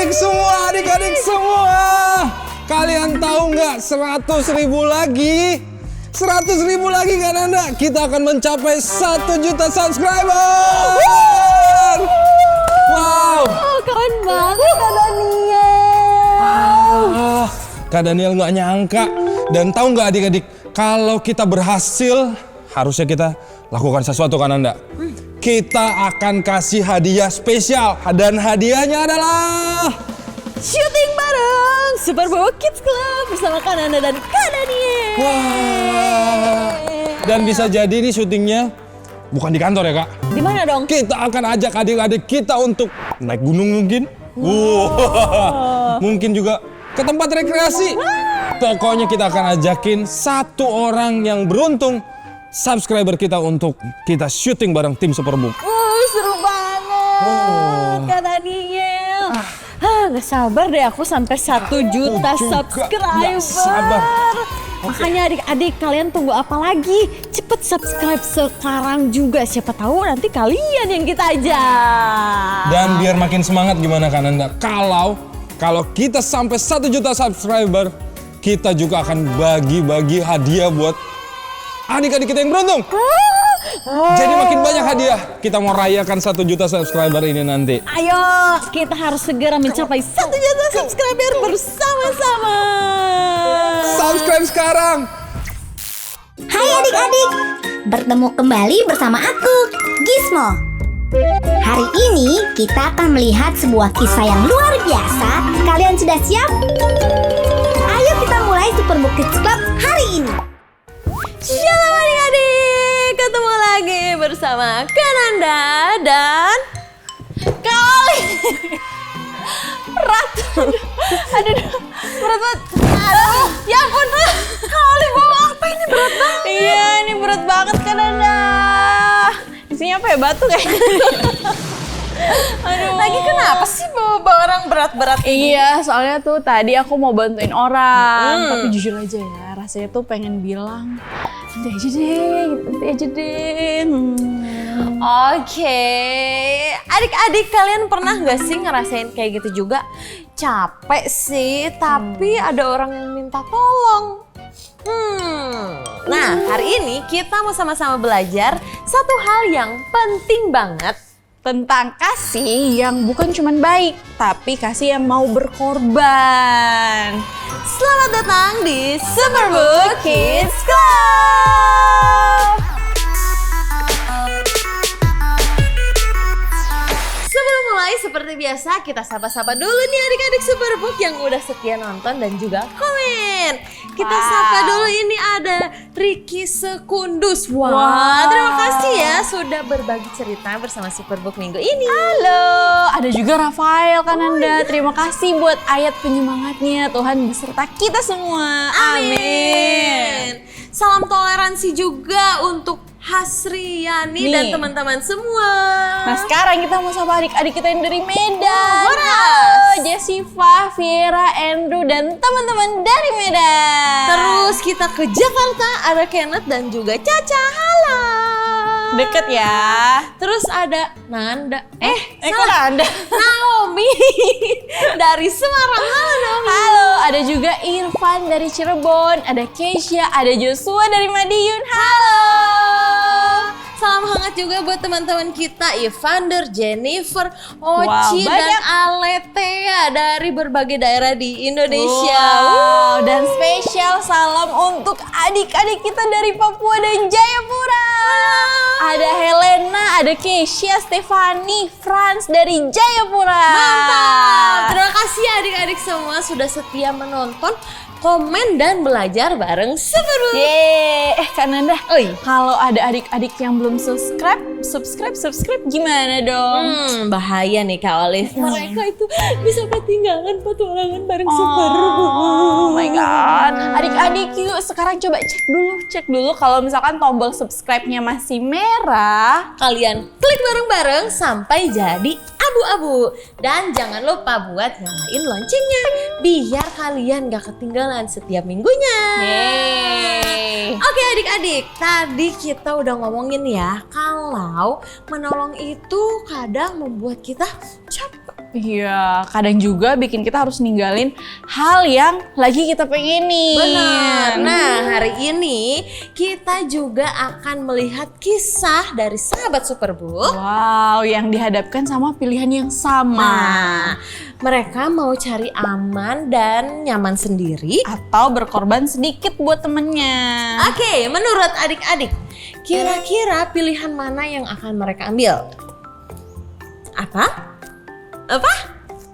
Adik-adik semua, kalian tahu nggak 100.000 lagi? 100.000 lagi kan Anda? Kita akan mencapai 1 juta subscriber. Wow. Keren banget Kak Daniel. Kak Daniel nggak nyangka. Dan tahu nggak adik-adik, kalau kita berhasil, harusnya kita lakukan sesuatu kan Anda? Kita akan kasih hadiah spesial. Dan hadiahnya adalah Syuting bareng Superbook Kids Club bersama Kak Nanda dan Kak Daniel. wah. Dan bisa jadi ini syutingnya bukan di kantor ya Kak? Di mana dong? Kita akan ajak adik-adik kita untuk naik gunung mungkin. Mungkin juga ke tempat rekreasi. Pokoknya kita akan ajakin satu orang yang beruntung subscriber kita untuk kita syuting bareng tim Superbook. Seru banget Kak Daniel. Gak sabar deh aku sampai 1 juta subscriber. Gak sabar. Makanya adik-adik kalian tunggu apa lagi? Cepet subscribe sekarang juga. Siapa tahu nanti kalian yang kita ajak. Dan biar makin semangat gimana kan Anda? Kalau kita sampai 1 juta subscriber, kita juga akan bagi-bagi hadiah buat adik-adik kita yang beruntung. Jadi makin banyak hadiah. Kita mau rayakan 1 juta subscriber ini nanti. Ayo, kita harus segera mencapai 1 juta subscriber bersama-sama. Subscribe sekarang. Hai adik-adik, bertemu kembali bersama aku, Gizmo. Hari ini kita akan melihat sebuah kisah yang luar biasa. Kalian sudah siap? Ayo kita mulai Superbook Kids Club hari ini. Shalom adik-adik, ketemu lagi bersama Kak Nanda dan Kali. Berat. Aduh, berat banget. Aduh, ya ampun. Kali bawa apa ini berat banget. Iya, ini berat banget Kak Nanda. Isinya apa ya, batu kayaknya. Aduh. Lagi kenapa sih bawa barang berat-berat ini? Iya, soalnya tuh tadi aku mau bantuin orang, tapi jujur aja ya, rasanya tuh pengen bilang, nanti aja deh. Oke, adik-adik kalian pernah gak sih ngerasain kayak gitu juga? Capek sih, tapi ada orang yang minta tolong. Nah, hari ini kita mau sama-sama belajar satu hal yang penting banget. Tentang kasih yang bukan cuman baik, tapi kasih yang mau berkorban. Selamat datang di Superbook Kids Club. Sebelum mulai, seperti biasa kita sapa-sapa dulu nih adik-adik Superbook yang udah setia nonton dan juga komen. Kita sapa dulu, ini ada Ricky Sekundus. Wah, terima kasih ya sudah berbagi cerita bersama Superbook minggu ini. Halo, ada juga Rafael kan Anda. Terima kasih buat ayat penyemangatnya. Tuhan beserta kita semua. Amin. Salam toleransi juga untuk Hasriyani dan teman-teman semua. Nah sekarang kita mau sapa adik-adik kita yang dari Medan. Horas, Jessica, Viera, Andrew, dan teman-teman dari Medan. terus kita ke Jakarta, ada Kenneth dan juga Caca. Halo. Deket ya. Terus ada Nanda. Kok Nanda? Naomi dari Semarang. Halo Naomi. Halo, ada juga Irfan dari Cirebon, ada Keisha, ada Joshua dari Madiun. Halo. Salam hangat juga buat teman-teman kita, Evander, Jennifer, Oci, Wow, dan banyak. Aletea dari berbagai daerah di Indonesia. Wow, dan spesial salam untuk adik-adik kita dari Papua dan Jayapura. Ada Helena, ada Keisha, Stefani, Franz dari Jayapura. Mantap! Terima kasih adik-adik semua sudah setia menonton, komen, dan belajar bareng Superbook. Yeay, Kak Nanda, Oi. kalau ada adik-adik yang belum subscribe gimana dong? Bahaya nih Kak Olive. Mereka itu bisa ketinggalan petualangan bareng Superbook. Oh my god. Adik-adik yuk sekarang coba cek dulu kalau misalkan tombol subscribe-nya masih merah. Kalian klik bareng-bareng sampai jadi abu-abu. Dan jangan lupa buat nyalain loncengnya biar kalian gak ketinggalan setiap minggunya. Yeay. Oke adik-adik, tadi kita udah ngomongin ya kalau menolong itu kadang membuat kita capek. Iya, kadang juga bikin kita harus ninggalin hal yang lagi kita pengenin. Benar. Nah, hari ini kita juga akan melihat kisah dari sahabat Superbook. Wow, yang dihadapkan sama pilihan yang sama. Nah, mereka mau cari aman dan nyaman sendiri. Atau berkorban sedikit buat temennya. Oke, menurut adik-adik, kira-kira pilihan mana yang akan mereka ambil? Apa?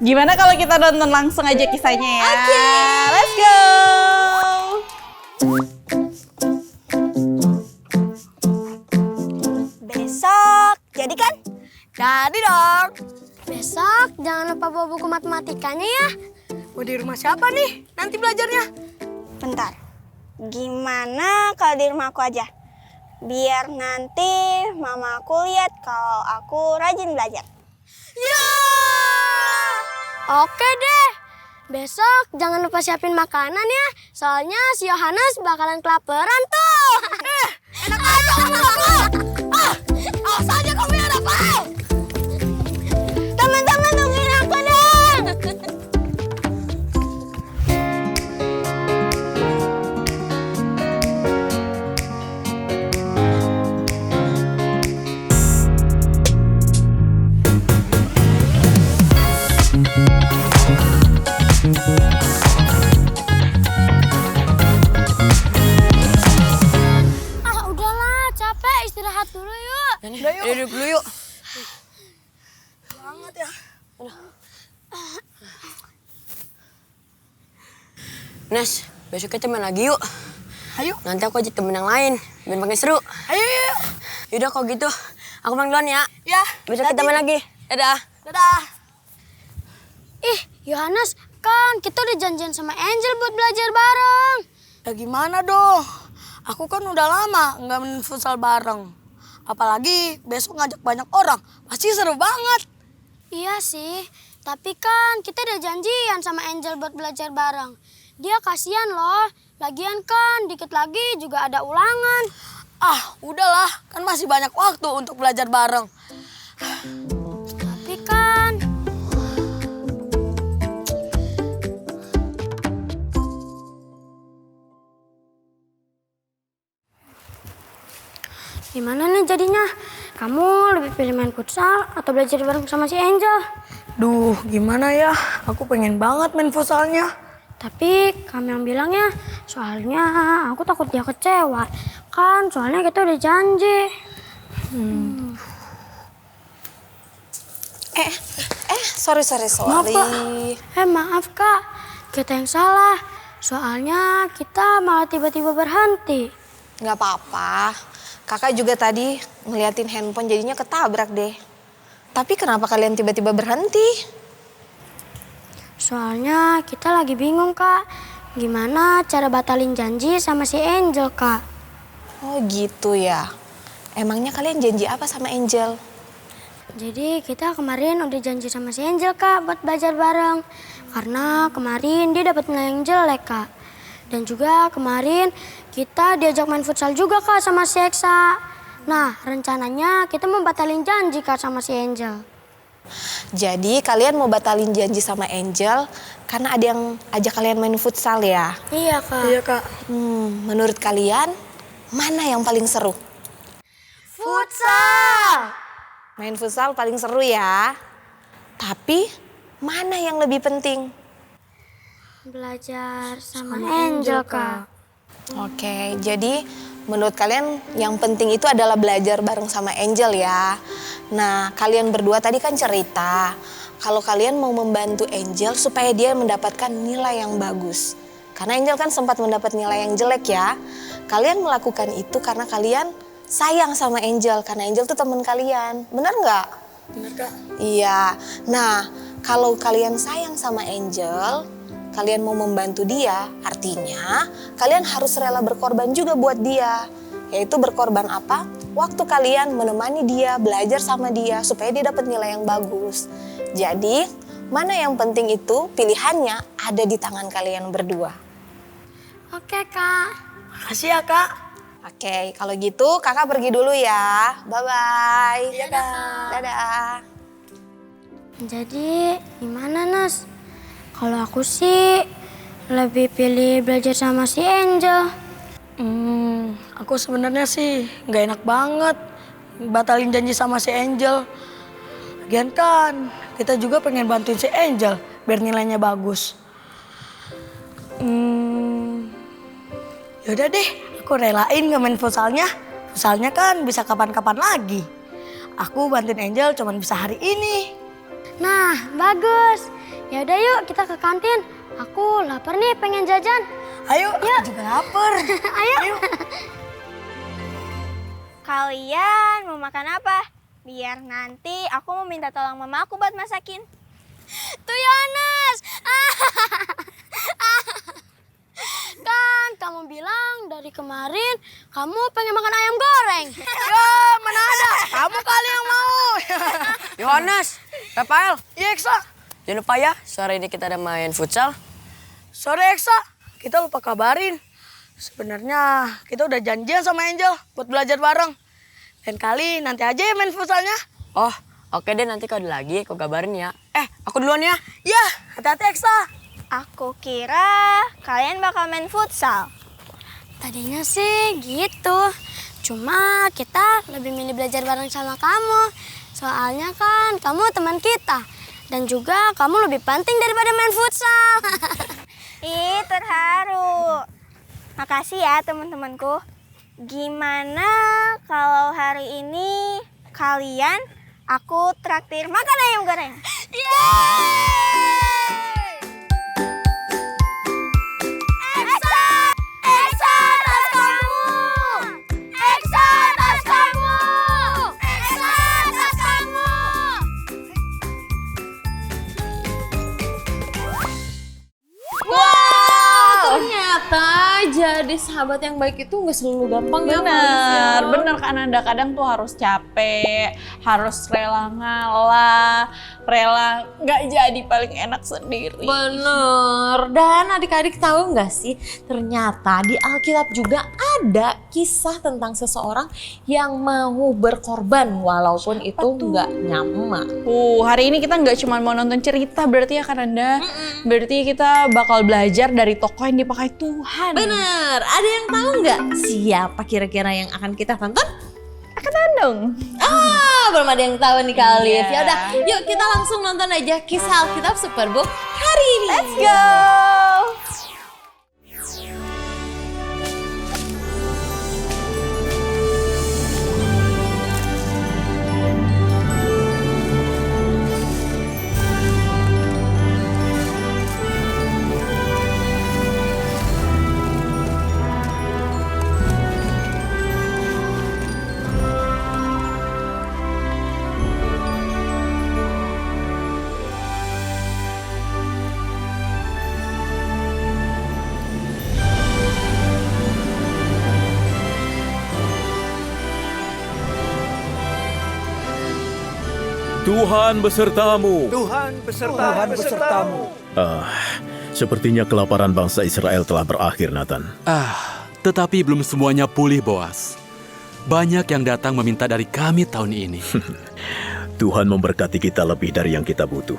Gimana kalau kita nonton langsung aja kisahnya ya? Oke. Let's go! Besok, jadi kan? Jadi dong. Besok jangan lupa bawa buku matematikanya ya. Mau di rumah siapa nih nanti belajarnya? Bentar, gimana kalau di rumah aku aja? Biar nanti mama aku lihat kalau aku rajin belajar. Ya! Oke deh. Besok jangan lupa siapin makanan ya. Soalnya si Yohanes bakalan kelaparan tuh. Enak aja kamu aku. Awas aja kamu ya Rafael. Teman-teman tungguin aku dong. Udahlah, capek, istirahat dulu yuk. Duduk dulu yuk. Banget ya. Nes, besok kita main lagi yuk. Ayo. Nanti aku ajak temen yang lain, biar makin seru. Ayo yuk. Yaudah kalau gitu, aku main duluan ya. Ya. Besok kita main lagi. Dadah. Dadah. Ih, Yohanes, kan kita udah janjian sama Angel buat belajar bareng. Ya gimana dong? Aku kan udah lama nggak main futsal bareng. Apalagi besok ngajak banyak orang, pasti seru banget. Iya sih, tapi kan kita udah janjian sama Angel buat belajar bareng. Dia kasihan loh, lagian kan dikit lagi juga ada ulangan. Ah, udahlah, kan masih banyak waktu untuk belajar bareng. Tapi kan... Gimana nih jadinya? Kamu lebih pilih main futsal atau belajar bareng sama si Angel? Duh, gimana ya? Aku pengen banget main futsalnya. Tapi kami yang bilangnya, soalnya aku takut dia kecewa. Kan soalnya kita udah janji. Sorry. Maaf, Kak. Maaf Kak, kita yang salah. Soalnya kita malah tiba-tiba berhenti. Nggak apa-apa. Kakak juga tadi ngeliatin handphone jadinya ketabrak deh. Tapi kenapa kalian tiba-tiba berhenti? Soalnya kita lagi bingung Kak. Gimana cara batalin janji sama si Angel Kak? Oh gitu ya. Emangnya kalian janji apa sama Angel? Jadi kita kemarin udah janji sama si Angel Kak buat belajar bareng. Karena kemarin dia dapat nilai yang jelek Kak. Dan juga kemarin kita diajak main futsal juga Kak sama si Eksa. Nah rencananya kita mau batalin janji Kak sama si Angel. Jadi kalian mau batalin janji sama Angel karena ada yang ajak kalian main futsal ya? Iya Kak. Iya kak. Menurut kalian mana yang paling seru? Futsal! Main futsal paling seru ya. Tapi mana yang lebih penting? Belajar sama Angel Kak. Oke, jadi menurut kalian yang penting itu adalah belajar bareng sama Angel ya. Nah, kalian berdua tadi kan cerita kalau kalian mau membantu Angel supaya dia mendapatkan nilai yang bagus. Karena Angel kan sempat mendapat nilai yang jelek ya. Kalian melakukan itu karena kalian sayang sama Angel, karena Angel tuh teman kalian. Benar nggak? Bener kak. Iya. Nah, kalau kalian sayang sama Angel, kalian mau membantu dia, artinya kalian harus rela berkorban juga buat dia. Yaitu berkorban apa? Waktu kalian menemani dia, belajar sama dia supaya dia dapat nilai yang bagus. Jadi, mana yang penting itu pilihannya ada di tangan kalian berdua. Oke Kak. Makasih ya kak. Oke, kalau gitu kakak pergi dulu ya. Bye-bye. Iya kak. Dadah. Jadi gimana Nas? Kalau aku sih lebih pilih belajar sama si Angel. Aku sebenarnya sih nggak enak banget batalin janji sama si Angel. Lagian kan kita juga pengen bantuin si Angel biar nilainya bagus. Yaudah deh, aku relain nggak main futsalnya. Futsalnya kan bisa kapan-kapan lagi. Aku bantuin Angel cuman bisa hari ini. Nah, bagus. Ya udah yuk kita ke kantin. Aku lapar nih pengen jajan. Ayo, aku juga lapar. Ayo. Kalian mau makan apa? Biar nanti aku mau minta tolong mama aku buat masakin. Tuh Yohanes. Kan kamu bilang dari kemarin kamu pengen makan ayam goreng. Ya, mana ada? Kamu kali yang mau. Yohanes, Rafael, Iya, Eksa. jangan lupa ya, sore ini kita ada main futsal. Sore, Eksa. Kita lupa kabarin. Sebenarnya kita udah janjian sama Angel buat belajar bareng. Lain kali nanti aja ya main futsalnya. Oh, oke deh, nanti kalau ada lagi aku kabarin ya. Aku duluan ya. Ya, hati-hati Eksa. Aku kira kalian bakal main futsal. Tadinya sih gitu. Cuma kita lebih milih belajar bareng sama kamu. Soalnya kan kamu teman kita. Dan juga kamu lebih penting daripada main futsal. Ih, terharu. Makasih ya teman-temanku. Gimana kalau hari ini kalian aku traktir makan ayam goreng? Ternyata jadi sahabat yang baik itu nggak selalu gampang ya. Bener kan Anda, kadang tuh harus capek, harus rela ngalah, rela nggak jadi paling enak sendiri. Bener. Dan adik-adik tahu nggak sih, ternyata di Alkitab juga ada kisah tentang seseorang yang mau berkorban walaupun itu nggak nyaman. Hari ini kita nggak cuma mau nonton cerita berarti ya kan Anda, berarti kita bakal belajar dari tokoh yang dipakai Tuhan. Bener. Ada yang tahu nggak siapa kira-kira yang akan kita tonton? Dong. Belum ada yang tahu nih Kak Alif. Iya. Ya udah, yuk kita langsung nonton aja kisah Alkitab Superbook hari ini. Let's go. Tuhan besertamu. Tuhan besertamu. Sepertinya kelaparan bangsa Israel telah berakhir, Nathan. Tetapi belum semuanya pulih, Boas. Banyak yang datang meminta dari kami tahun ini. Tuhan memberkati kita lebih dari yang kita butuh.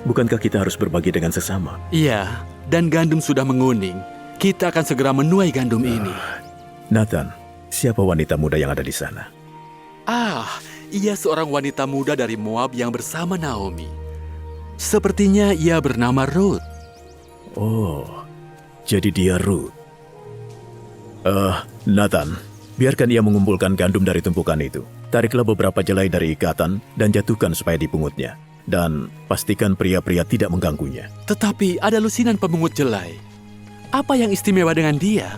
Bukankah kita harus berbagi dengan sesama? Iya, dan gandum sudah menguning. Kita akan segera menuai gandum ini. Nathan, siapa wanita muda yang ada di sana? Ia seorang wanita muda dari Moab yang bersama Naomi. Sepertinya ia bernama Ruth. Oh, jadi dia Ruth. Nathan, biarkan ia mengumpulkan gandum dari tumpukan itu. Tariklah beberapa jelai dari ikatan dan jatuhkan supaya dipungutnya. Dan pastikan pria-pria tidak mengganggunya. Tetapi ada lusinan pemungut jelai. Apa yang istimewa dengan dia?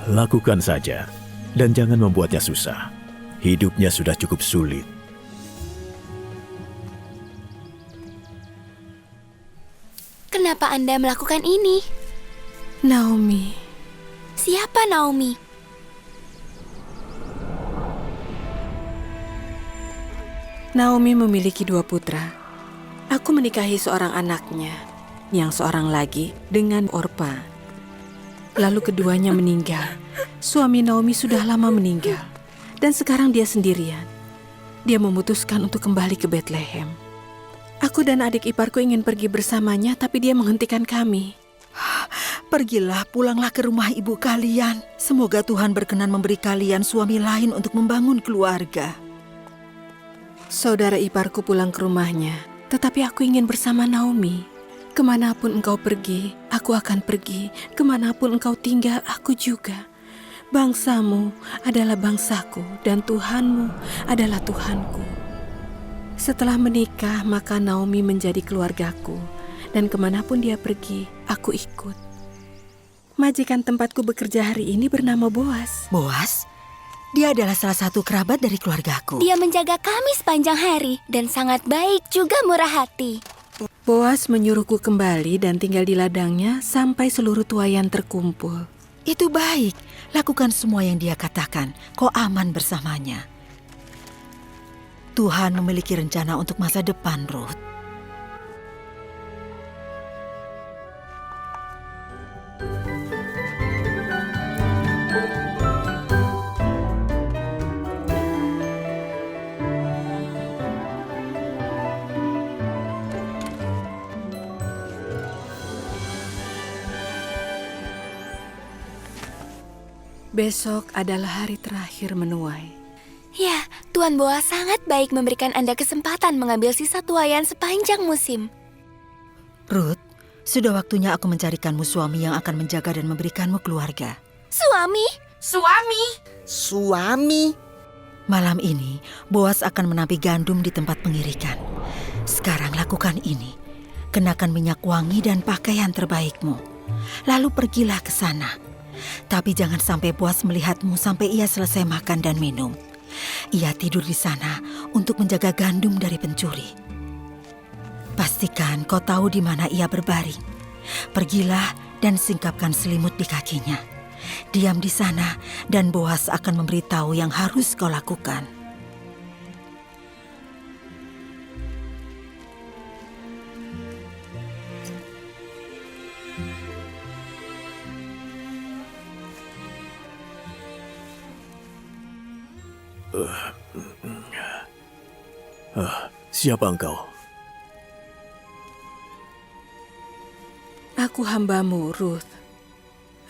Lakukan saja. Dan jangan membuatnya susah. Hidupnya sudah cukup sulit. Kenapa Anda melakukan ini? Naomi. Siapa Naomi? Naomi memiliki 2 putra. Aku menikahi seorang anaknya, yang seorang lagi dengan Orpa. Lalu keduanya meninggal. Suami Naomi sudah lama meninggal. Dan sekarang dia sendirian. Dia memutuskan untuk kembali ke Bethlehem. Aku dan adik iparku ingin pergi bersamanya, tapi dia menghentikan kami. Pergilah, pulanglah ke rumah ibu kalian. Semoga Tuhan berkenan memberi kalian suami lain untuk membangun keluarga. Saudara iparku pulang ke rumahnya, tetapi aku ingin bersama Naomi. Kemanapun engkau pergi, aku akan pergi. Kemanapun engkau tinggal, aku juga. Bangsamu adalah bangsaku, dan Tuhanmu adalah Tuhanku. Setelah menikah, maka Naomi menjadi keluargaku, dan kemanapun dia pergi, aku ikut. Majikan tempatku bekerja hari ini bernama Boas. Boas? Dia adalah salah satu kerabat dari keluargaku. Dia menjaga kami sepanjang hari dan sangat baik juga murah hati. Boas menyuruhku kembali dan tinggal di ladangnya sampai seluruh tuayan terkumpul. Itu baik. Lakukan semua yang dia katakan. Kau aman bersamanya. Tuhan memiliki rencana untuk masa depan, Ruth. Besok adalah hari terakhir menuai. Ya, Tuan Boas sangat baik memberikan Anda kesempatan mengambil sisa tuaian sepanjang musim. Ruth, sudah waktunya aku mencarikanmu suami yang akan menjaga dan memberikanmu keluarga. Suami? Suami? Suami? Malam ini, Boas akan menapi gandum di tempat pengirikan. Sekarang lakukan ini. Kenakan minyak wangi dan pakaian terbaikmu. Lalu pergilah ke sana. Tapi jangan sampai Boas melihatmu sampai ia selesai makan dan minum. Ia tidur di sana untuk menjaga gandum dari pencuri. Pastikan kau tahu di mana ia berbaring. Pergilah dan singkapkan selimut di kakinya. Diam di sana dan Boas akan memberitahu yang harus kau lakukan. Siapa engkau? Aku hambamu, Ruth.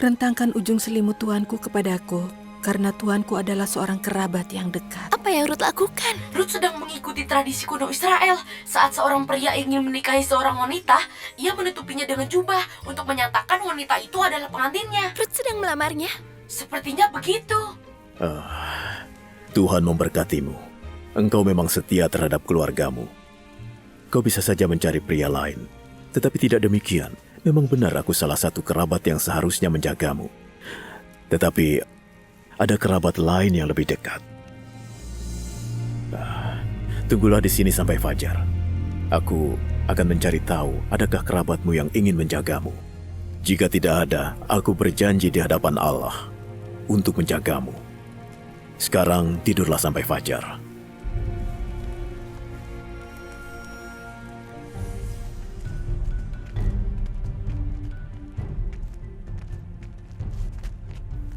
Rentangkan ujung selimut tuanku kepadaku, karena tuanku adalah seorang kerabat yang dekat. Apa yang Ruth lakukan? Ruth sedang mengikuti tradisi kuno Israel. Saat seorang pria ingin menikahi seorang wanita, ia menutupinya dengan jubah untuk menyatakan wanita itu adalah pengantinnya. Ruth sedang melamarnya? Sepertinya begitu. Tuhan memberkatimu. Engkau memang setia terhadap keluargamu. Kau bisa saja mencari pria lain. Tetapi tidak demikian. Memang benar aku salah satu kerabat yang seharusnya menjagamu. Tetapi ada kerabat lain yang lebih dekat. Tunggulah di sini sampai fajar. Aku akan mencari tahu adakah kerabatmu yang ingin menjagamu. Jika tidak ada, aku berjanji di hadapan Allah untuk menjagamu. Sekarang tidurlah sampai fajar.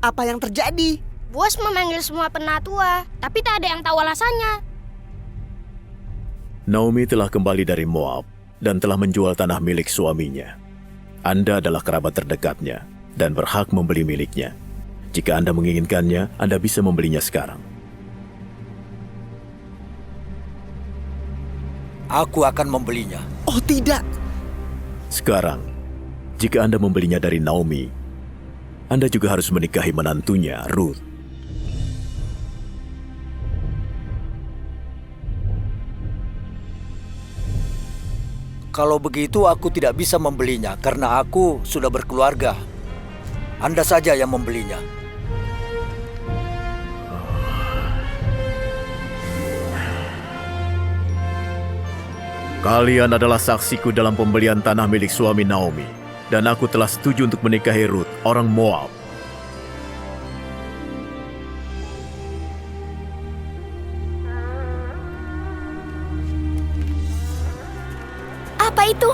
Apa yang terjadi? Bos memanggil semua penatua, tapi tak ada yang tahu alasannya. Naomi telah kembali dari Moab dan telah menjual tanah milik suaminya. Anda adalah kerabat terdekatnya dan berhak membeli miliknya. Jika Anda menginginkannya, Anda bisa membelinya sekarang. Aku akan membelinya. Oh tidak. Sekarang, jika Anda membelinya dari Naomi, Anda juga harus menikahi menantunya, Ruth. Kalau begitu aku tidak bisa membelinya karena aku sudah berkeluarga. Anda saja yang membelinya. Kalian adalah saksiku dalam pembelian tanah milik suami Naomi. Dan aku telah setuju untuk menikahi Ruth, orang Moab. Apa itu?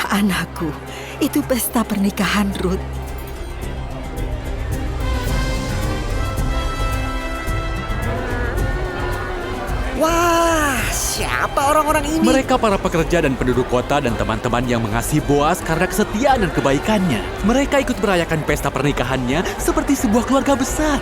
Anakku, itu pesta pernikahan Ruth. Wah, siapa orang-orang ini? Mereka para pekerja dan penduduk kota dan teman-teman yang mengasihi Boas karena kesetiaan dan kebaikannya. Mereka ikut merayakan pesta pernikahannya seperti sebuah keluarga besar.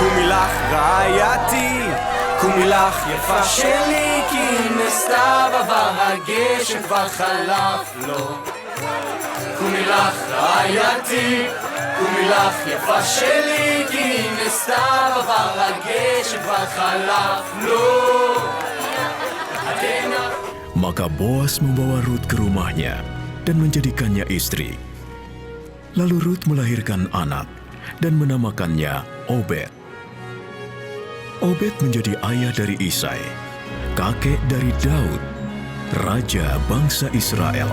קומי לך רעייתי, קומי לך יפה שלי, כי נסתיו עבר הגשם כבר חלף לו. קומי לך רעייתי, קומי לך יפה שלי, כי נסתיו עבר הגשם כבר חלף לו. Maka Boas membawa Rut ke rumahnya dan menjadikannya istri. Lalu Rut melahirkan anak dan menamakannya Obed. Obed menjadi ayah dari Isai, kakek dari Daud, raja bangsa Israel.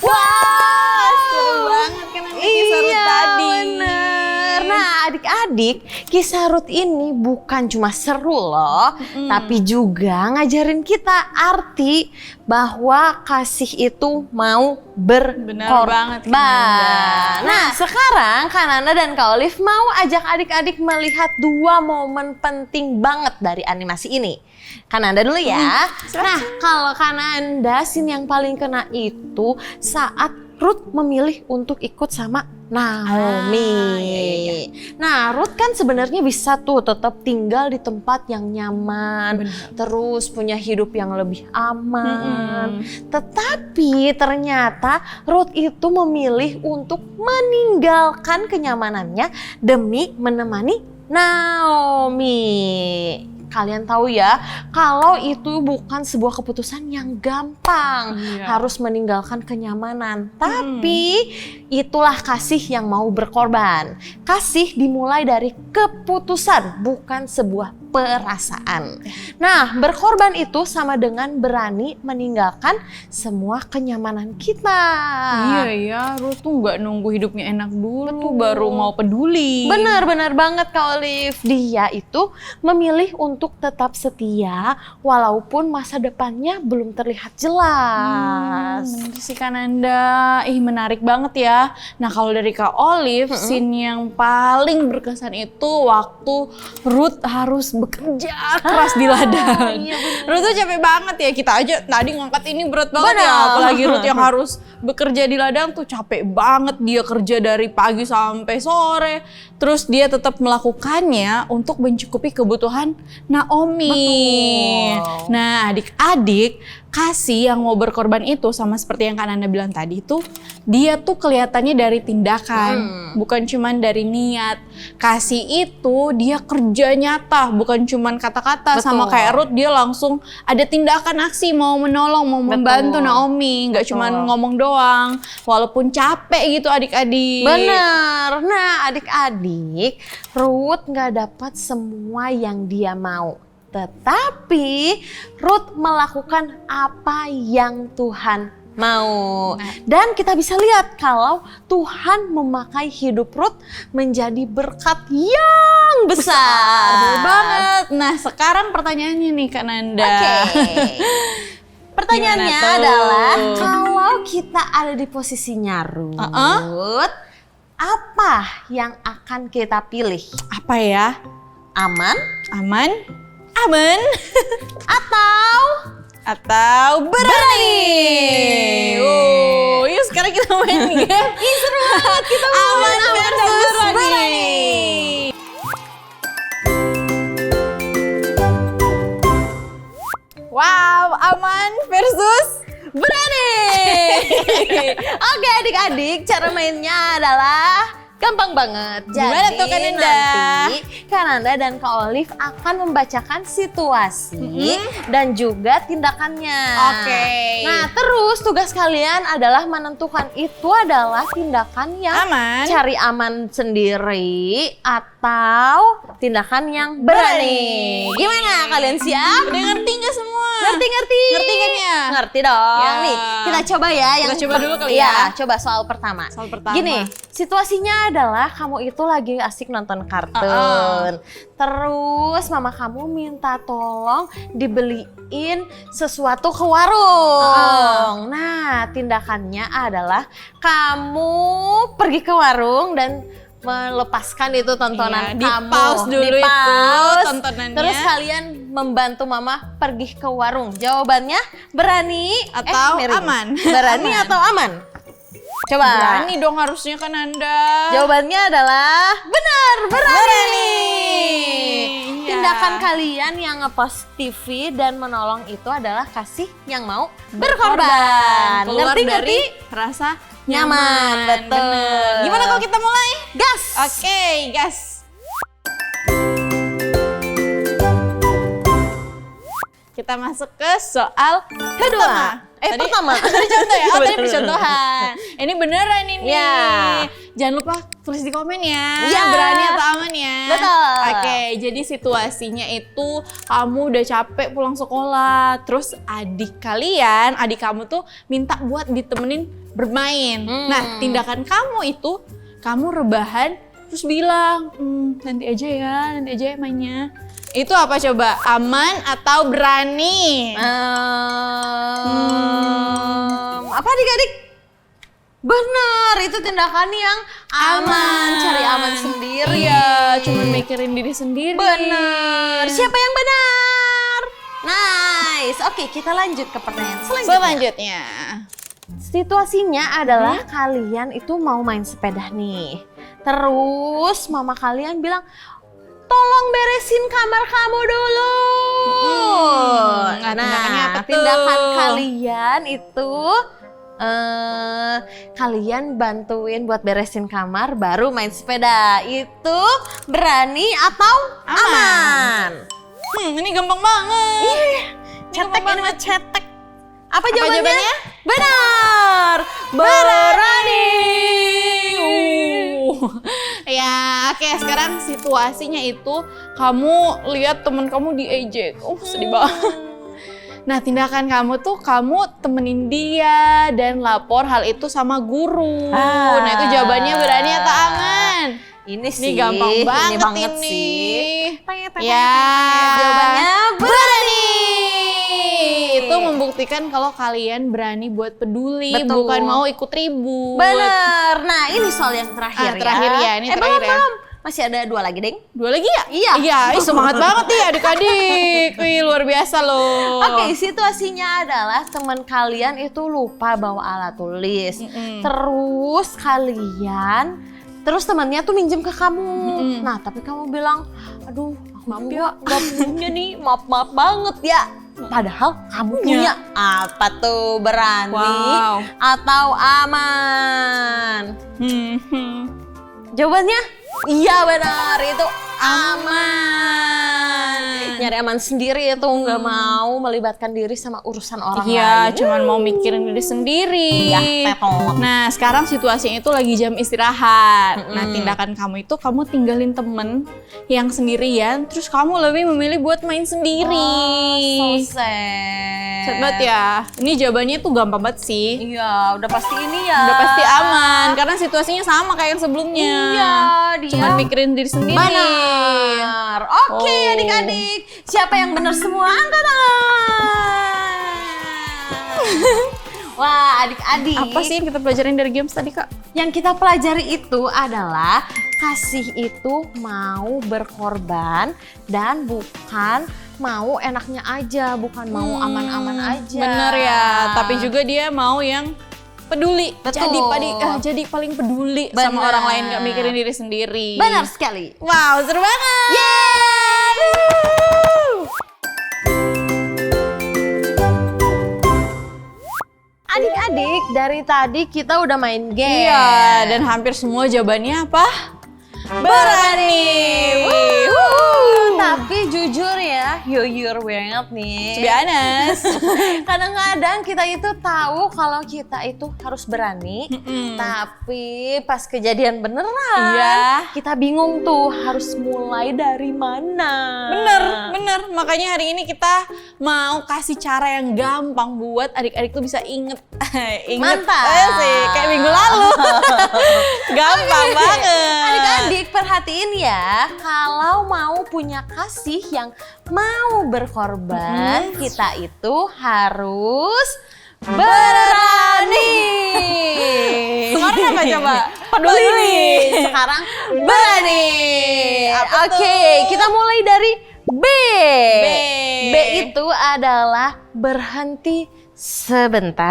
Wah, seru banget kan kisah Rut tadi. Bener. Nah, adik-adik, kisah Rut ini bukan cuma seru loh, tapi juga ngajarin kita arti bahwa kasih itu mau berkorban. banget, Kananda. Nah, sekarang Kananda dan Kak Olive mau ajak adik-adik melihat dua momen penting banget dari animasi ini. Kananda dulu ya. Nah, kalau Kananda, scene yang paling kena itu saat Rut memilih untuk ikut sama Naomi. Nah, Rut kan sebenarnya bisa tuh tetap tinggal di tempat yang nyaman, terus punya hidup yang lebih aman. Tetapi ternyata Rut itu memilih untuk meninggalkan kenyamanannya demi menemani Naomi. Kalian tahu ya, kalau itu bukan sebuah keputusan yang gampang, harus meninggalkan kenyamanan. Tapi itulah kasih yang mau berkorban. Kasih dimulai dari keputusan, bukan sebuah perasaan. Nah, berkorban itu sama dengan berani meninggalkan semua kenyamanan kita. Iya ya, Ruth tuh nggak nunggu hidupnya enak dulu, baru mau peduli. Benar banget Kak Olive. Dia itu memilih untuk tetap setia walaupun masa depannya belum terlihat jelas. Bener sih Kananda, menarik banget ya. Nah kalau dari Kak Olive, scene yang paling berkesan itu waktu Ruth harus bekerja keras di ladang. Ruth tuh capek banget ya, kita aja tadi ngangkat ini berat banget ya. Apalagi Ruth yang harus bekerja di ladang tuh capek banget. Dia kerja dari pagi sampai sore. Terus dia tetap melakukannya untuk mencukupi kebutuhan Naomi. Betul. Nah adik-adik, kasih yang mau berkorban itu sama seperti yang Kak Nanda bilang tadi tuh, dia tuh kelihatannya dari tindakan, bukan cuman dari niat. Kasih itu dia kerja nyata, bukan cuman kata-kata. Sama kayak Ruth, dia langsung ada tindakan aksi, mau menolong, mau membantu Naomi, nggak cuman ngomong doang, walaupun capek gitu adik-adik. Bener. Nah adik-adik, Ruth nggak dapat semua yang dia mau. Tetapi Ruth melakukan apa yang Tuhan mau. Dan kita bisa lihat kalau Tuhan memakai hidup Ruth menjadi berkat yang besar. Betul banget. Nah sekarang pertanyaannya nih Kak Nanda. Pertanyaannya adalah, kalau kita ada di posisinya Ruth, apa yang akan kita pilih? Apa ya? Aman? Aman? Aman? Atau atau berani? Yuk sekarang kita main game. Seru banget kita Aman versus berani. Wow, aman versus berani. Oke adik-adik, cara mainnya adalah gampang banget. Gimana Jadi tuh, Kak Nanda? nanti Kak Nanda dan Kak Olive akan membacakan situasi dan juga tindakannya. Oke. Nah terus tugas kalian adalah menentukan itu adalah tindakan yang Aman. cari aman sendiri atau tindakan yang berani. Gimana kalian siap? Udah ngerti nggak semua? Ngerti. Ngerti kan ya? Ngerti dong. Ya. Nih, kita coba ya. Kita coba dulu kali Iya, ya. coba soal pertama. Soal pertama. Gini, situasinya adalah kamu itu lagi asik nonton kartun. Terus mama kamu minta tolong dibeliin sesuatu ke warung. Nah, tindakannya adalah kamu pergi ke warung dan melepaskan itu tontonan Iya, kamu. di-pause dulu itu tontonannya. Terus kalian membantu mama pergi ke warung. Jawabannya berani Atau miring. aman? Berani Aman. atau aman? Coba. Berani dong harusnya kan Anda. Jawabannya adalah benar, berani. Iya. Tindakan kalian yang ngepost TV dan menolong itu adalah kasih yang mau berkorban. Keluar Ngerti? dari rasa Nyaman, betul. Bener. Gimana kalau kita mulai? Gas. Oke, gas. Kita masuk ke soal kedua. Pertama. Tadi contoh ya? Oh, tadi Bener. percontohan. Ini beneran ini. Ya. Jangan lupa tulis di komen ya. Ya. Berani atau aman ya. Betul. Oke, jadi situasinya itu kamu udah capek pulang sekolah. Terus adik kamu tuh minta buat ditemenin bermain. Nah, tindakan kamu itu, kamu rebahan terus bilang, nanti aja ya mainnya. Itu apa coba? Aman atau berani? Apa adik-adik? Benar, itu tindakan yang aman. Cari aman sendiri. Iya, cuman mikirin diri sendiri. Benar. Siapa yang benar? Nice. Oke, kita lanjut ke pertanyaan selanjutnya. Situasinya adalah kalian itu mau main sepeda nih. Terus mama kalian bilang, tolong beresin kamar kamu dulu. Nah, tindakannya apa tuh? Tindakan kalian itu kalian bantuin buat beresin kamar baru main sepeda. Itu berani atau aman? Ini gampang banget. Iya, cetek ini mah cetek. Apa jawabannya? Benar. Berani. Ya, oke, sekarang situasinya itu kamu lihat temen kamu diejek. Sedih banget. Nah, tindakan kamu tuh kamu temenin dia dan lapor hal itu sama guru. Nah, itu jawabannya berani atau aman? Ini sih gampang banget ini. sih. Ya, Jawabannya berani. Itu membuktikan kalau kalian berani buat peduli, Betul. bukan mau ikut ribut. Bener. Nah, ini soal yang terakhir ya. Terakhir ya, ini terakhir ya. belum. Masih ada 2 lagi, Deng. 2 lagi ya? Iya. Iya, semangat banget nih adik-adik. Wih, luar biasa loh. Oke, situasinya adalah teman kalian itu lupa bawa alat tulis. Terus temannya tuh minjem ke kamu. Nah, tapi kamu bilang, aduh, aku nggak punya nih, maaf banget ya. Padahal kamu punya. Apa tuh, berani atau aman? Jawabannya, iya benar, itu aman. Nyari aman sendiri itu nggak mau melibatkan diri sama urusan orang lain. Iya, cuman mau mikirin diri sendiri. Iya, tetot. Nah, sekarang situasinya itu lagi jam istirahat. Nah, tindakan kamu itu kamu tinggalin temen yang sendirian, terus kamu lebih memilih buat main sendiri. So sad. Sad banget ya. Ini jawabannya tuh gampang banget sih. Iya, udah pasti ini ya. Udah pasti aman, karena situasinya sama kayak yang sebelumnya. Iya, dia cuman mikirin diri sendiri. Benar. Oke, adik-adik. Siapa yang benar semua? Angkat tangan. Wah, adik-adik. Apa sih yang kita pelajarin dari games tadi, Kak? Yang kita pelajari itu adalah kasih itu mau berkorban dan bukan mau enaknya aja, bukan mau aman-aman aja. Bener ya, tapi juga dia mau yang peduli. Betul. Jadi paling peduli Bener. sama orang lain, gak mikirin diri sendiri. Benar sekali. Wow, seru banget. Adik-adik, dari tadi kita udah main game. Iya, dan hampir semua jawabannya apa? Berani. Tapi jujur ya, yuyur banget nih. To be honest. Kadang-kadang kita itu tahu kalau kita itu harus berani, tapi pas kejadian beneran, kita bingung tuh harus mulai dari mana. Bener. Makanya hari ini kita mau kasih cara yang gampang buat adik-adik tuh bisa inget. Mantap. Sih, kayak minggu lalu. Gampang banget. Adik-adik perhatiin ya, kalau mau punya kasih yang mau berkorban, kita itu harus berani. Sekarang apa coba? Peduli. Sekarang berani. Oke, kita mulai dari B. B itu adalah berhenti sebentar.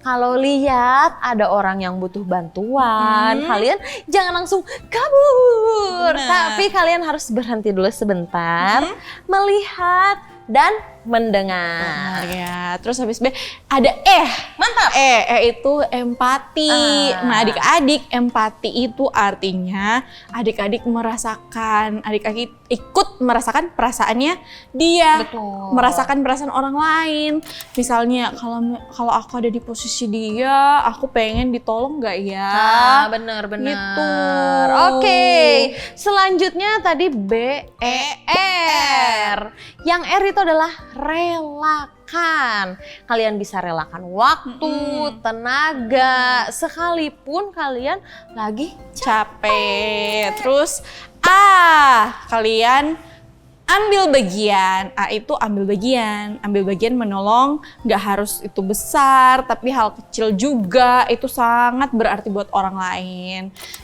Kalau lihat ada orang yang butuh bantuan, kalian jangan langsung kabur. Tapi kalian harus berhenti dulu sebentar, melihat dan mendengar. Ya, terus habis B ada Mantap. Itu empati. Nah, adik-adik, empati itu artinya adik-adik ikut merasakan perasaannya dia. Betul. Merasakan perasaan orang lain. Misalnya kalau aku ada di posisi dia, aku pengen ditolong nggak ya? Bener. Gitu. Oke, selanjutnya tadi B, E, R. Yang R itu adalah relakan. Kalian bisa relakan waktu, tenaga, sekalipun kalian lagi capek. Terus kalian ambil bagian. A itu ambil bagian. Ambil bagian menolong, gak harus itu besar, tapi hal kecil juga itu sangat berarti buat orang lain.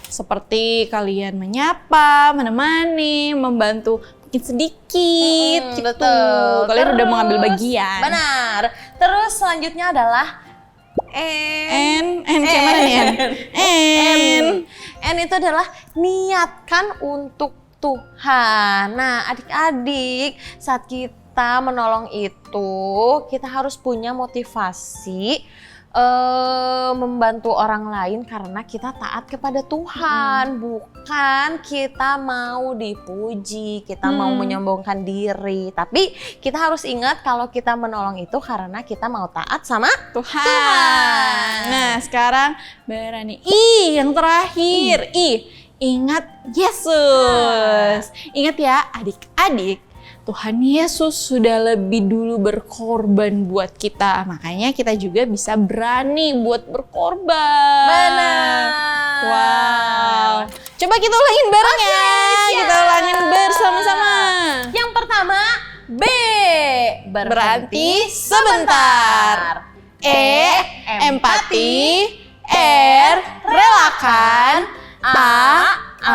Seperti kalian menyapa, menemani, membantu mungkin sedikit gitu. Betul. Kalian udah mengambil bagian. Benar. Terus selanjutnya adalah N kayak mana nih N? N itu adalah niatkan untuk Tuhan. Nah, adik-adik, saat kita menolong itu, kita harus punya motivasi membantu orang lain karena kita taat kepada Tuhan, bukan kita mau dipuji, kita mau menyombongkan diri. Tapi kita harus ingat kalau kita menolong itu karena kita mau taat sama Tuhan. Nah, sekarang berani. I yang terakhir. Ingat Yesus. Ingat ya adik-adik, Tuhan Yesus sudah lebih dulu berkorban buat kita. Makanya kita juga bisa berani buat berkorban. Benar. Wow. Coba kita ulangin bareng ya. Kita ulangin bersama-sama. Yang pertama, B. Berhenti sebentar. E. Empati. R. Relakan. A.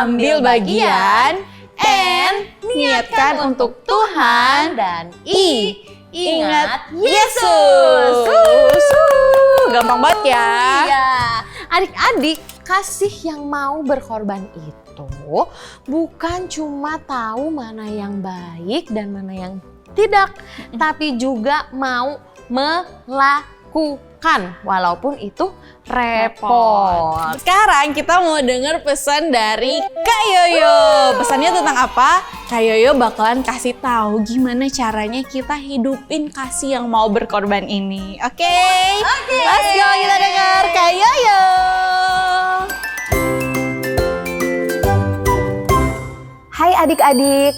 Ambil bagian. N. Niatkan untuk Tuhan. Dan I. Ingat Yesus. Gampang banget ya. Iya. Adik-adik, kasih yang mau berkorban itu bukan cuma tahu mana yang baik dan mana yang tidak, tapi juga mau melakukan walaupun itu repot. Sekarang kita mau dengar pesan dari Kak Yoyo. Pesannya tentang apa? Kak Yoyo bakalan kasih tahu gimana caranya kita hidupin kasih yang mau berkorban ini. Oke? Let's go, kita dengar Kak Yoyo. Hai adik-adik,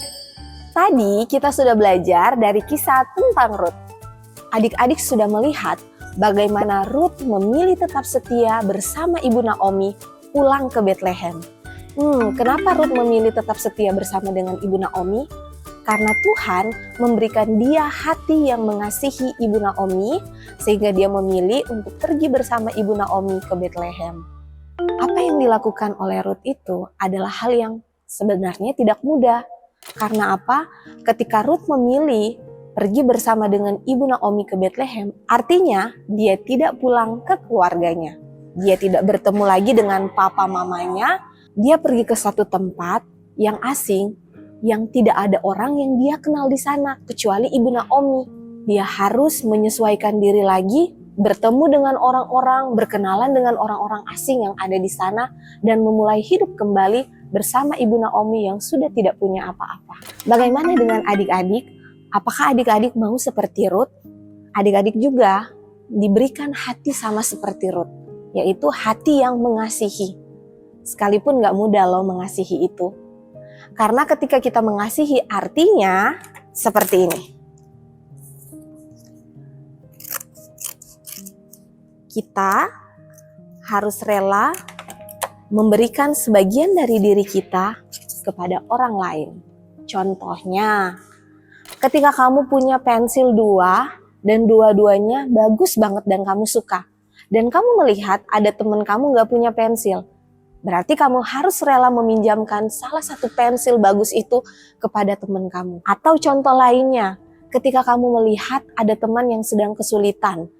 tadi kita sudah belajar dari kisah tentang Ruth. Adik-adik sudah melihat bagaimana Ruth memilih tetap setia bersama Ibu Naomi pulang ke Bethlehem. Kenapa Ruth memilih tetap setia bersama dengan Ibu Naomi? Karena Tuhan memberikan dia hati yang mengasihi Ibu Naomi sehingga dia memilih untuk pergi bersama Ibu Naomi ke Bethlehem. Apa yang dilakukan oleh Ruth itu adalah hal yang sebenarnya tidak mudah. Karena apa? Ketika Ruth memilih pergi bersama dengan Ibu Naomi ke Bethlehem, artinya dia tidak pulang ke keluarganya. Dia tidak bertemu lagi dengan papa mamanya. Dia pergi ke satu tempat yang asing, yang tidak ada orang yang dia kenal di sana, kecuali Ibu Naomi. Dia harus menyesuaikan diri lagi, bertemu dengan orang-orang, berkenalan dengan orang-orang asing yang ada di sana, dan memulai hidup kembali bersama Ibu Naomi yang sudah tidak punya apa-apa. Bagaimana dengan adik-adik? Apakah adik-adik mau seperti Ruth? Adik-adik juga diberikan hati sama seperti Ruth, yaitu hati yang mengasihi. Sekalipun gak mudah loh mengasihi itu. Karena ketika kita mengasihi artinya seperti ini. Kita harus rela memberikan sebagian dari diri kita kepada orang lain. Contohnya, ketika kamu punya pensil 2 dan dua-duanya bagus banget dan kamu suka, dan kamu melihat ada teman kamu gak punya pensil, berarti kamu harus rela meminjamkan salah satu pensil bagus itu kepada teman kamu. Atau contoh lainnya, ketika kamu melihat ada teman yang sedang kesulitan,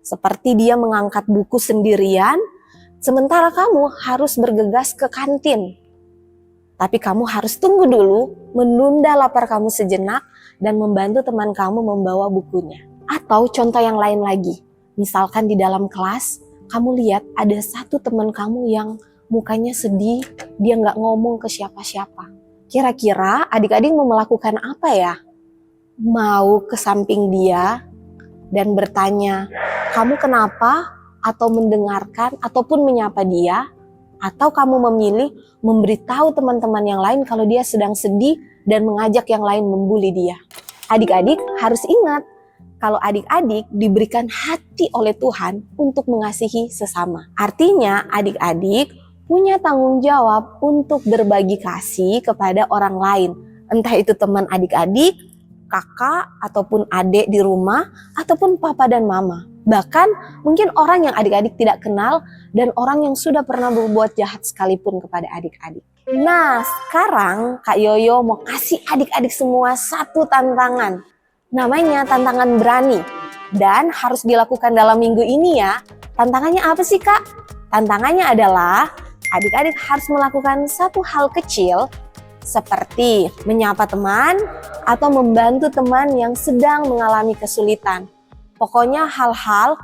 seperti dia mengangkat buku sendirian, sementara kamu harus bergegas ke kantin. Tapi kamu harus tunggu dulu, menunda lapar kamu sejenak, dan membantu teman kamu membawa bukunya. Atau contoh yang lain lagi, misalkan di dalam kelas, kamu lihat ada satu teman kamu yang mukanya sedih, dia nggak ngomong ke siapa-siapa. Kira-kira adik-adik mau melakukan apa ya? Mau ke samping dia dan bertanya, kamu kenapa? Atau mendengarkan ataupun menyapa dia? Atau kamu memilih memberitahu teman-teman yang lain kalau dia sedang sedih dan mengajak yang lain membuli dia? Adik-adik harus ingat, kalau adik-adik diberikan hati oleh Tuhan untuk mengasihi sesama. Artinya adik-adik punya tanggung jawab untuk berbagi kasih kepada orang lain. Entah itu teman adik-adik, kakak, ataupun adik di rumah, ataupun papa dan mama. Bahkan mungkin orang yang adik-adik tidak kenal dan orang yang sudah pernah berbuat jahat sekalipun kepada adik-adik. Nah, sekarang Kak Yoyo mau kasih adik-adik semua satu tantangan. Namanya tantangan berani. Dan harus dilakukan dalam minggu ini ya. Tantangannya apa sih Kak? Tantangannya adalah adik-adik harus melakukan satu hal kecil seperti menyapa teman atau membantu teman yang sedang mengalami kesulitan. Pokoknya hal-hal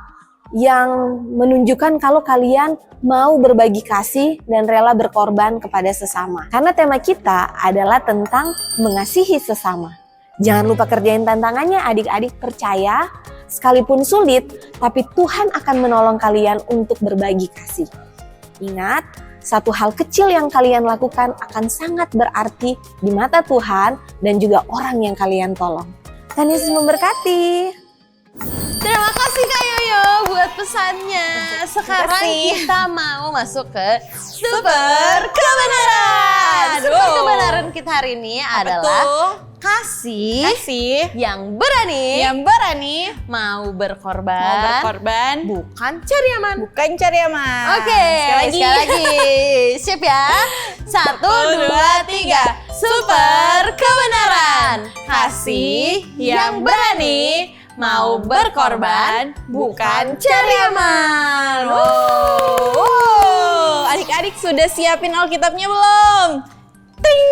yang menunjukkan kalau kalian mau berbagi kasih dan rela berkorban kepada sesama. Karena tema kita adalah tentang mengasihi sesama. Jangan lupa kerjain tantangannya adik-adik, percaya sekalipun sulit, tapi Tuhan akan menolong kalian untuk berbagi kasih. Ingat, satu hal kecil yang kalian lakukan akan sangat berarti di mata Tuhan dan juga orang yang kalian tolong. Tuhan Yesus memberkati. Terima kasih Kak Yoyo buat pesannya. Sekarang kita mau masuk ke Super Kebenaran. Super Kebenaran kita hari ini adalah kasih yang berani mau berkorban bukan cari aman. Oke, sekali lagi. Siap ya? 1, 2, 3. Super Kebenaran. Kasih yang berani mau berkorban bukan cari aman. Adik-adik sudah siapin Alkitabnya belum? Ting.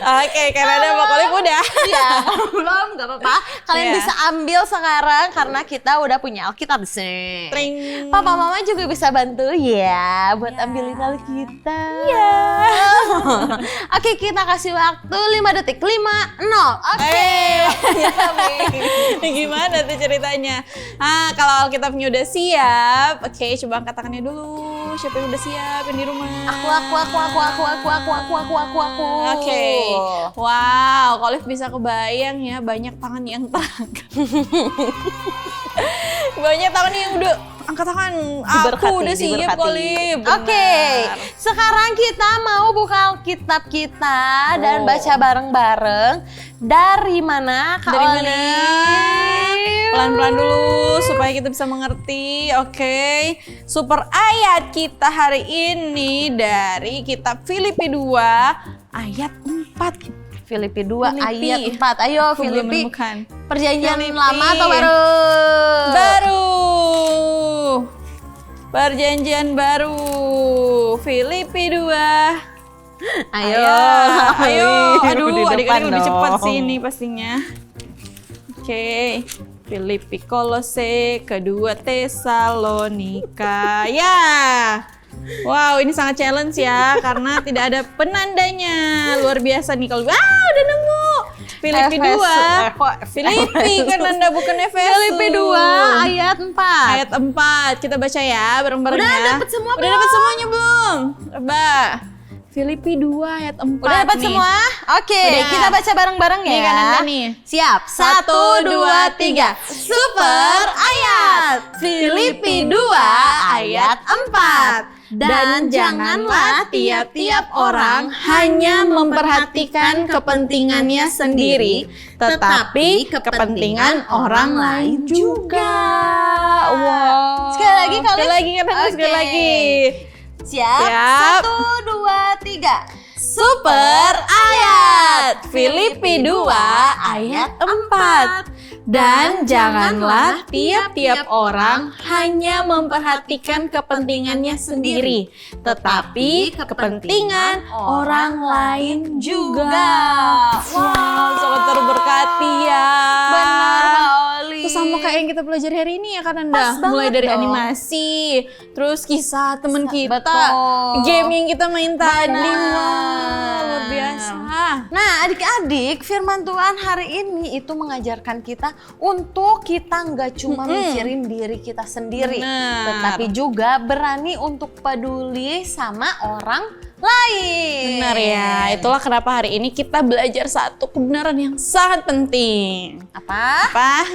Oke, karena ada Mbak Olive udah. Ya, belum, gak apa-apa. Kalian bisa ambil sekarang karena kita udah punya Alkitab di sini. Ting. Papa Mama juga bisa bantu ya buat ambilin Alkitab. Oke, kita kasih waktu 5 detik. 5, 0. Oke. Gimana tuh ceritanya? Kalau Alkitabnya udah siap, oke, coba angkat tangannya dulu. Siapa yang udah siap yang di rumah? Aku. Oke. Wow, Olive bisa kebayang ya banyak tangan yang terangkat. Banyak tangan yang udah angkat tangan. Aku udah siap, Olive. Oke. Sekarang kita mau buka Alkitab kita dan baca bareng-bareng. Dari mana Kak Olive? Pelan-pelan dulu supaya kita bisa mengerti. Oke. Super ayat kita hari ini dari kitab Filipi 2 ayat 4. Filipi 2 Filipi. ayat 4. Ayo Aku belum Filipi. menemukan. Perjanjian Filipi. lama atau baru? Baru. Perjanjian baru. Filipi 2. Ayo. Aduh, Di adik-adik depan lebih cepat dong. sih ini pastinya. Oke. Filipi, Kolose, kedua Tesalonika. Ya. Wow, ini sangat challenge ya karena tidak ada penandanya. Luar biasa nih kalau udah nemu. Filipi 2. Filipi kan Anda bukan Efesus. Filipi 2 ayat 4. Ayat 4. Kita baca ya bareng-bareng Udah ya. dapet semua Udah belum? dapat semuanya belum? Coba. Filipi 2 ayat 4 Udah dapat nih. semua? Oke, Udah. kita baca bareng-bareng ya. Nih kan Anda nih. Siap. 1, 2, 3. Super ayat. Filipi 2 ayat 4. Dan janganlah tiap-tiap orang hanya memperhatikan kepentingannya sendiri, tetapi kepentingan orang lain juga. Wow. Sekali lagi kali. Sekali lagi kan sekali lagi. Siap. 1, 2, 3. Super ayat. Filipi 2 ayat 4. Dan janganlah tiap-tiap orang hanya memperhatikan kepentingannya sendiri, tetapi kepentingan orang lain juga. Wow, sangat terberkati ya. Benar kali. Itu sama kayak yang kita pelajari hari ini ya kan Anda. Pas banget Mulai dari dong. animasi, terus kisah teman kita, Betul. game yang kita main tadi. Benar. Wah, luar biasa. Nah, adik-adik, firman Tuhan hari ini itu mengajarkan kita untuk kita nggak cuma mikirin diri kita sendiri, Benar. tetapi juga berani untuk peduli sama orang lain. Benar ya, itulah kenapa hari ini kita belajar satu kebenaran yang sangat penting. Apa?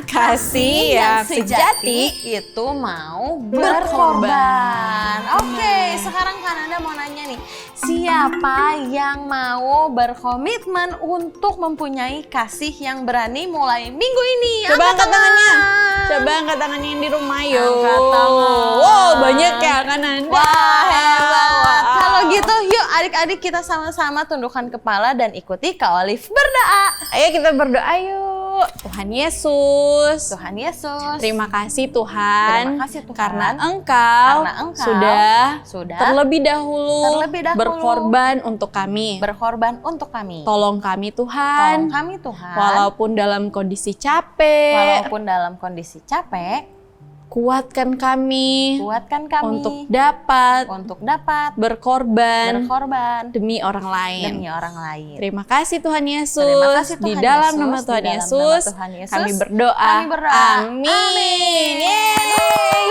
Kasih yang sejati itu mau berkorban. Oke, sekarang kan Anda mau nanya nih, siapa yang mau berkomitmen untuk mempunyai kasih yang berani mulai minggu ini? Coba angkat tangannya. Coba angkat tangannya yang di rumah yuk. Angkat tangan. Wow, banyak ya kan Anda. Wah, hebat. Kalau gitu, yuk adik-adik kita sama-sama tundukkan kepala dan ikuti Kak Olive berdoa. Ayo kita berdoa yuk. Tuhan Yesus. Tuhan Yesus. Terima kasih Tuhan. Terima kasih Tuhan. Karena Engkau sudah terlebih dahulu berkorban untuk kami. Berkorban untuk kami. Tolong kami Tuhan. Tolong kami Tuhan. Walaupun dalam kondisi capek. Walaupun dalam kondisi capek. Kuatkan kami. Kuatkan kami. Untuk dapat berkorban demi orang lain. Demi orang lain. Terima kasih Tuhan Yesus. Terima kasih Tuhan di dalam Yesus. nama Tuhan Di dalam Yesus, nama Tuhan Yesus, kami berdoa. Amin. Amin. Yeay.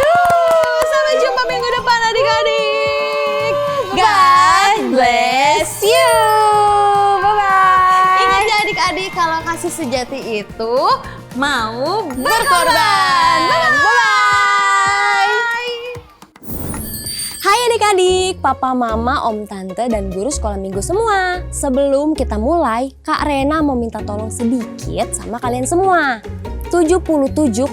Sampai jumpa minggu depan adik-adik. God bless you. Bye-bye. Ingat ya adik-adik, kalau kasih sejati itu mau berkorban. Bye-bye. Hai adik-adik, papa, mama, om, tante, dan guru sekolah minggu semua. Sebelum kita mulai, Kak Rena mau minta tolong sedikit sama kalian semua. 77,3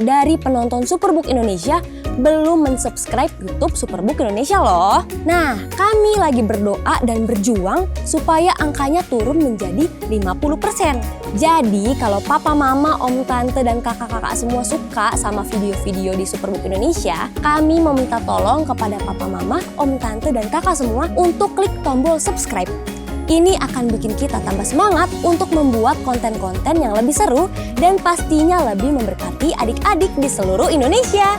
dari penonton Superbook Indonesia belum mensubscribe YouTube Superbook Indonesia loh. Nah, kami lagi berdoa dan berjuang supaya angkanya turun menjadi 50%. Jadi, kalau papa, mama, om, tante, dan kakak-kakak semua suka sama video-video di Superbook Indonesia, kami meminta tolong kepada papa, mama, om, tante, dan kakak semua untuk klik tombol subscribe. Ini akan bikin kita tambah semangat untuk membuat konten-konten yang lebih seru dan pastinya lebih memberkati adik-adik di seluruh Indonesia.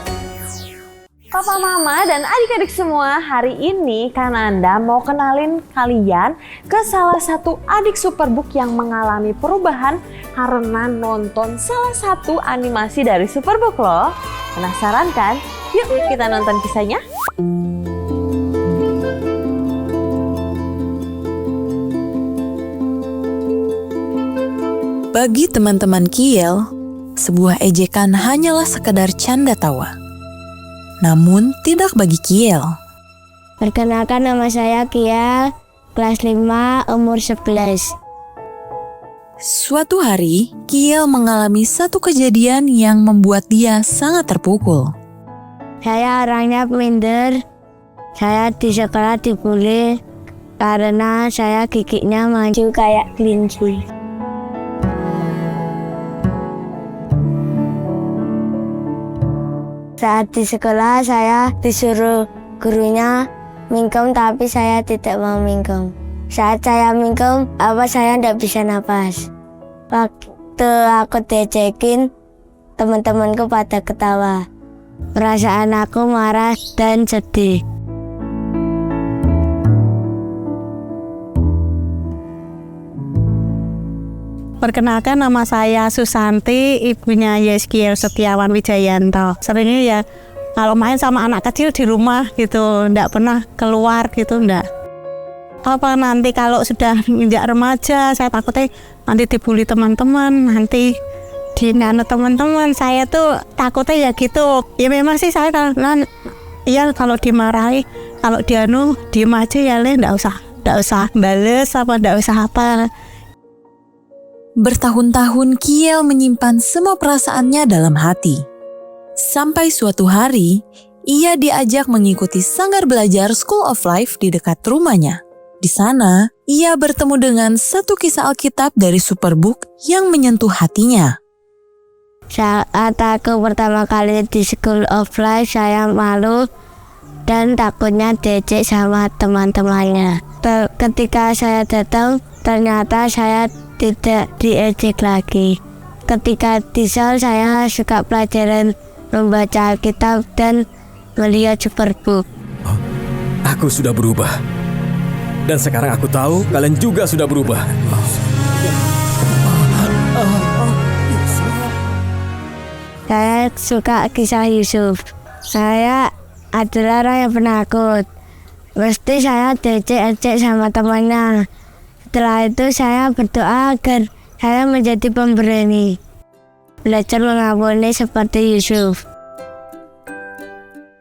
Papa, mama, dan adik-adik semua, hari ini Kananda mau kenalin kalian ke salah satu adik Superbook yang mengalami perubahan karena nonton salah satu animasi dari Superbook loh. Penasaran kan? Yuk kita nonton kisahnya. Bagi teman-teman Kiel, sebuah ejekan hanyalah sekadar canda tawa. Namun tidak bagi Kiel. Perkenalkan, nama saya Kiel, kelas 5, umur 11. Suatu hari, Kiel mengalami satu kejadian yang membuat dia sangat terpukul. Saya orangnya minder, saya di sekolah dibully, karena saya giginya maju kayak kelinci. Saat di sekolah saya disuruh gurunya mingkem tapi saya tidak mau mingkem. Saat saya mingkem, saya tidak bisa napas. Waktu aku diajakin, teman-temanku pada ketawa. Perasaan aku marah dan sedih. Perkenalkan, nama saya Susanti, ibunya Yeskiel Setiawan Wijayanto. Seringnya ya kalau main sama anak kecil di rumah gitu, ndak pernah keluar gitu, ndak. Apa nanti kalau sudah menjak remaja, saya takutnya nanti dibully teman-teman, nanti dinano teman-teman. Saya tuh takutnya ya gitu. Ya memang sih saya kalau dimarahi, kalau dianu diem aja ya, ndak usah bales apa ndak usah apa. Bertahun-tahun Kiel menyimpan semua perasaannya dalam hati. Sampai suatu hari, ia diajak mengikuti sanggar belajar School of Life di dekat rumahnya. Di sana, ia bertemu dengan satu kisah Alkitab dari Superbook yang menyentuh hatinya. Saat aku pertama kali di School of Life, saya malu dan takutnya diejek sama teman-temannya. Ketika saya datang, ternyata saya tidak diejek lagi. Ketika di Seoul, saya suka pelajaran membaca Alkitab dan melihat Superbook. Aku sudah berubah. Dan sekarang aku tahu kalian juga sudah berubah. Saya suka kisah Yusuf. Saya adalah orang yang penakut. Pasti saya diejek-ejek sama temannya. Setelah itu saya berdoa agar saya menjadi pemberani. Belajar mengampuni seperti Yusuf.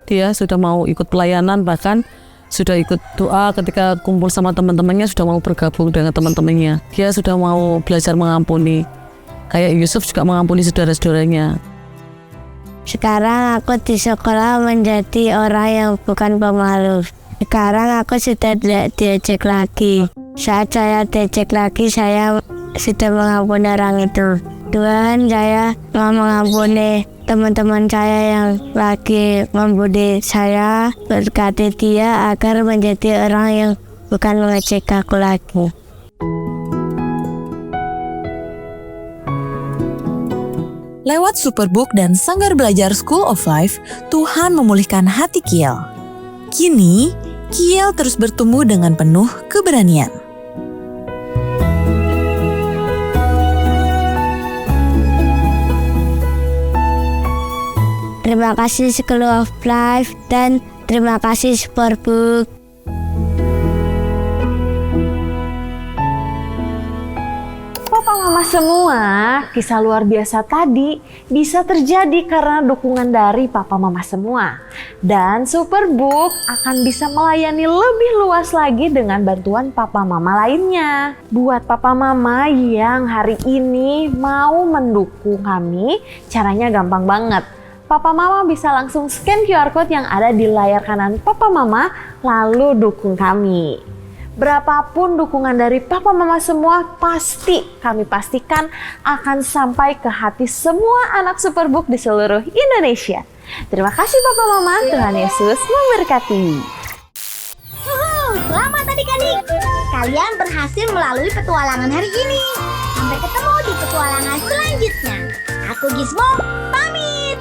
Dia sudah mau ikut pelayanan, bahkan sudah ikut doa ketika kumpul sama teman-temannya, sudah mau bergabung dengan teman-temannya. Dia sudah mau belajar mengampuni. Kayak Yusuf juga mengampuni saudara-saudaranya. Sekarang aku di sekolah menjadi orang yang bukan pemalu. Sekarang aku sudah tidak diejek lagi. Saat saya diejek lagi, saya sudah mengampuni orang itu. Tuhan, saya mau mengampuni teman-teman saya yang lagi membuli saya. Berkati dia agar menjadi orang yang bukan mengejek aku lagi. Lewat Superbook dan sanggar belajar School of Life, Tuhan memulihkan hati Kiel. Kini, Kiel terus bertumbuh dengan penuh keberanian. Terima kasih School of Life dan terima kasih Superbook. Papa mama semua, kisah luar biasa tadi bisa terjadi karena dukungan dari papa mama semua. Dan Superbook akan bisa melayani lebih luas lagi dengan bantuan papa mama lainnya. Buat papa mama yang hari ini mau mendukung kami, caranya gampang banget. Papa mama bisa langsung scan QR code yang ada di layar kanan papa mama, lalu dukung kami. Berapapun dukungan dari papa mama semua, pasti kami pastikan akan sampai ke hati semua anak Superbook di seluruh Indonesia. Terima kasih papa mama, Tuhan Yesus memberkati. Selamat adik-adik, kalian berhasil melalui petualangan hari ini. Sampai ketemu di petualangan selanjutnya. Aku Gizmo, pamit.